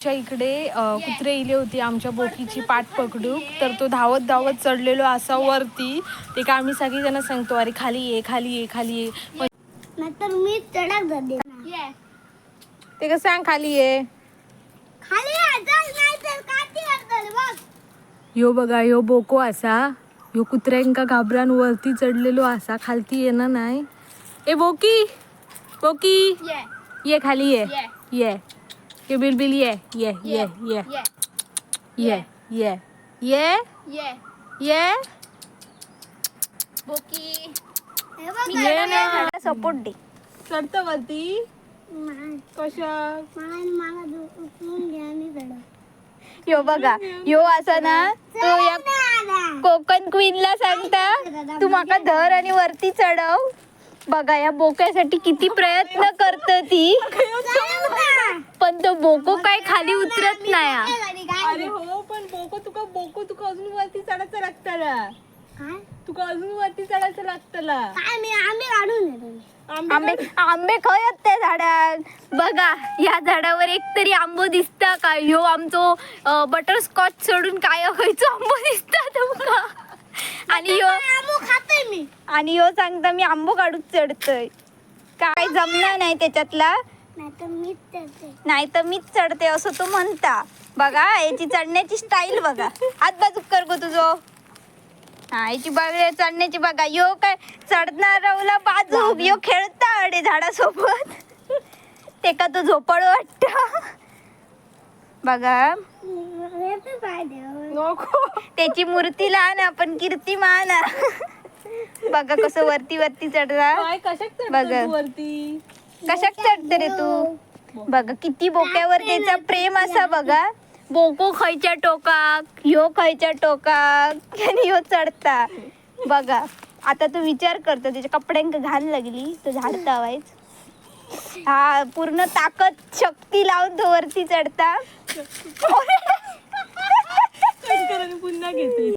इकडे कुत्रे इले होते आमच्या बोकीची पाठ पकडू, तर तो धावत धावत चढलेलो असा वरती. ते का आम्ही सगळी जण सांगतो अरे खाली ये खाली ये खाली ये, नाहीतर मी चढक जाते. ते कसं सांग खाली ये. खाली नाहीतर काठी करतात बघ. ह्यो बघा ह्यो बोको असा, ह्यो कुत्र्यांका घाबरान वरती चढलेलो असा, खालती येणार नाही. ए बोकी बोकी ये खाली ये ये ये बिलबिल ये ये ये ये ये ये ये ये बोकी ये ना सपोर्ट दे. चढतं वरती कशा. मला उचलून घ्या आणि चढा. यो बघा यो असा ना तो या कोकण क्वीनला सांगता तू माका धर आणि वरती चढव. बघा या बोक्यासाठी किती प्रयत्न करत ती, पण तो बोको काय खाली उतरत नाही. अरे हो पण बोको तुका अजून वरती चढायचं लागतला. तुका अजून वरती चढायचं लागतला. आम्ही काढून येतो. आंबे खयत त्या झाडात. बघा या झाडावर एक तरी आंबो दिसता का. ह्यो आमचो बटरस्कॉच सोडून काय खायचो आंबो दिसता तुमका. आणि ह्यो सांगता मी आंबो काढूच चढतोय. काय जमणार नाही त्याच्यातला, नाही तर मीच चढते असं तो म्हणता. बघा याची चढण्याची स्टाईल बघा. हात बाजूक कर गो तुझो. हा याची बघा चढण्याची बघा. यो काय चढणार राहुला बाजूक, यो खेळता अडे झाडासोबत. ते का तो झोपड वाटत. बघा नको त्याची मूर्ती लहान आपण कीर्तिमान. बघा कसं वरती वरती चढला. काय कशाक बघ. चढतो तू वरती. कशाक चढते रे तू. बघा किती बोक्यावर त्याचा प्रेम असा. बघा बोको खायच्या टोकाक, ह्यो खायच्या टोकाक आणि ह्यो चढता. बघा आता तू विचार करतो त्याच्या कपड्यांक घाण लागली तर झाडता व्हायच. हा पूर्ण ताकद शक्ती लावून तो वरती चढता. पुन्हा घेते.